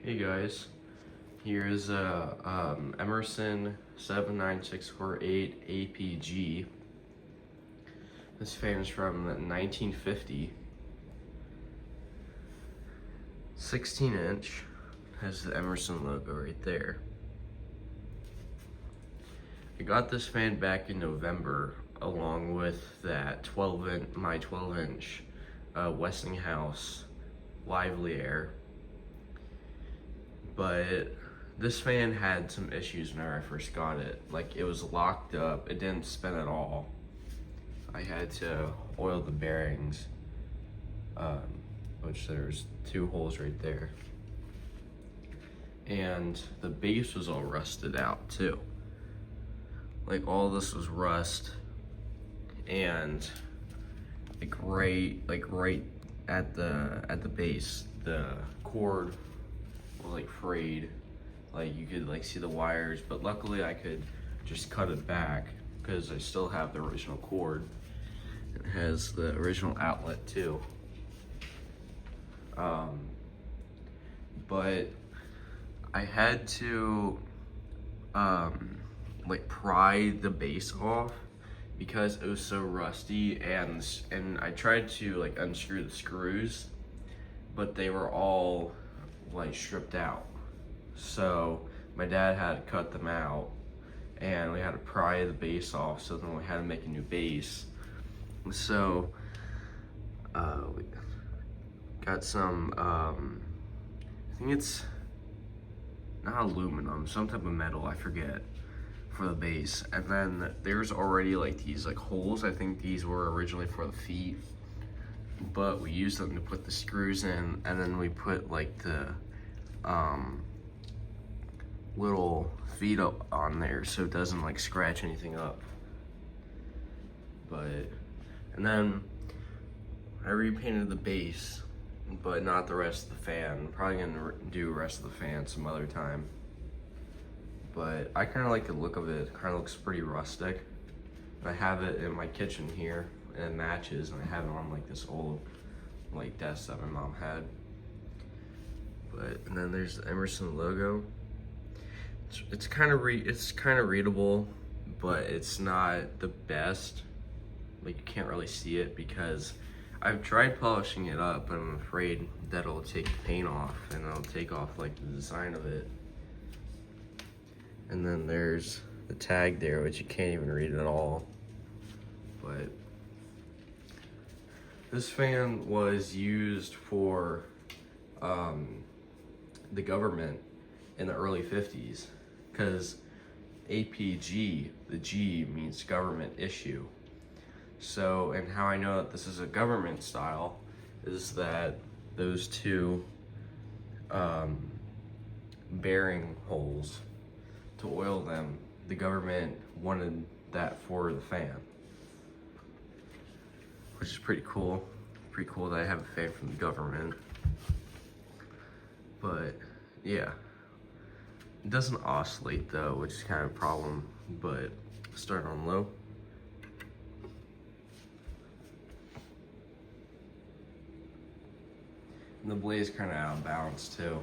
Hey guys, here's a Emerson 79648 APG. This fan is from 1950. 16-inch, has the Emerson logo right there. I got this fan back in November along with that 12-inch Westinghouse Lively Air. But this fan had some issues whenever I first got it. Like, it was locked up, it didn't spin at all. I had to oil the bearings, which there's 2 holes right there. And the base was all rusted out too. Like, all this was rust, and right at the base, the cord was like frayed. Like, you could like see the wires, but luckily I could just cut it back because I still have the original cord. It has the original outlet too. But I had to like pry the base off because it was so rusty, and I tried to like unscrew the screws, but they were all like stripped out. So my dad had to cut them out, and we had to pry the base off, so then we had to make a new base. So we got some I think it's not aluminum, some type of metal, I forget, for the base. And then there's already like these like holes. I think these were originally for the feet, but we used them to put the screws in, and then we put like the little feet up on there so it doesn't like scratch anything up. And then I repainted the base, but not the rest of the fan. I'm probably gonna do the rest of the fan some other time. But I kind of like the look of it. It kind of looks pretty rustic. I have it in my kitchen here, and it matches, and I have it on like this old like desk that my mom had. And then there's the Emerson logo. It's kind of readable, but it's not the best. Like, you can't really see it because I've tried polishing it up, but I'm afraid that it'll take the paint off, and it'll take off like the design of it. And then there's the tag there, which you can't even read at all. But this fan was used for the government in the early 50s, because APG, the G means government issue. So, and how I know that this is a government style is that those 2 bearing holes, to oil them, the government wanted that for the fan, which is pretty cool. Pretty cool that I have a fan from the government. But yeah, it doesn't oscillate though, which is kind of a problem. But start on low. And the blade's kind of out of balance too.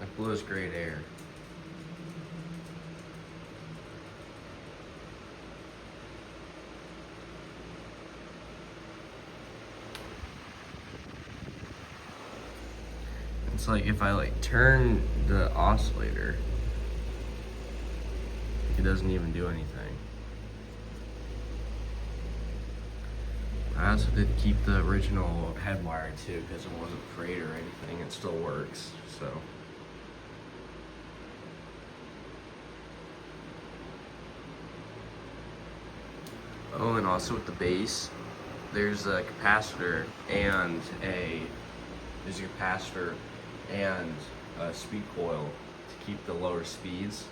It blows great air. It's like if I like turn the oscillator, it doesn't even do anything. I also did keep the original head wire too, because it wasn't frayed or anything. It still works, so. Oh, and also with the base, there's a capacitor and a speed coil to keep the lower speeds.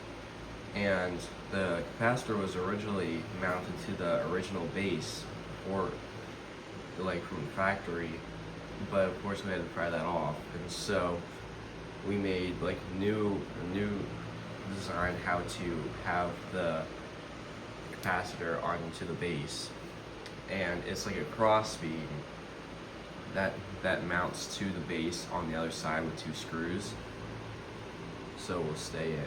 And the capacitor was originally mounted to the original base, or like from the factory, but of course we had to pry that off, and so we made like a new design how to have the capacitor onto the base, and it's like a cross beam that mounts to the base on the other side with 2 screws, so it will stay in.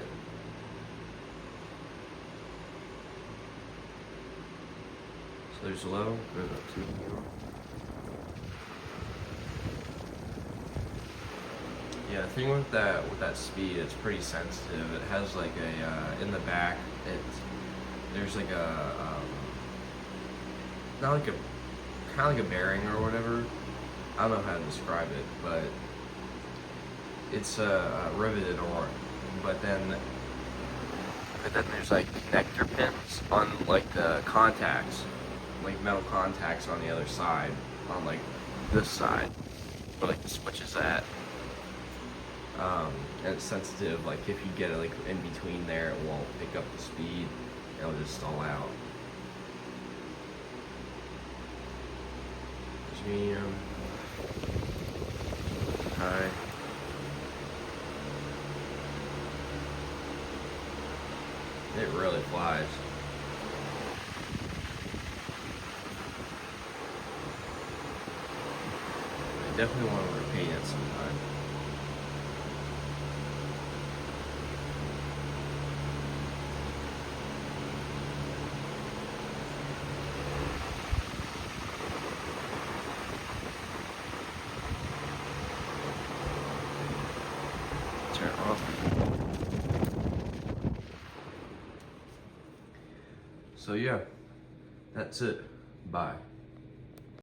So there's low, there's up to here. Yeah, the thing with that speed, it's pretty sensitive. It has like a in the back. There's like a not like a kind of like a bearing or whatever. I don't know how to describe it, but it's riveted on. But then there's like connector pins on like the contacts, like metal contacts on the other side, on like this side, but like the switch is at. And it's sensitive, like if you get it like in between there, it won't pick up the speed, it'll just stall out. Medium, high. It really flies. I definitely want to repaint it sometime. Turn it off. So yeah, that's it. Bye.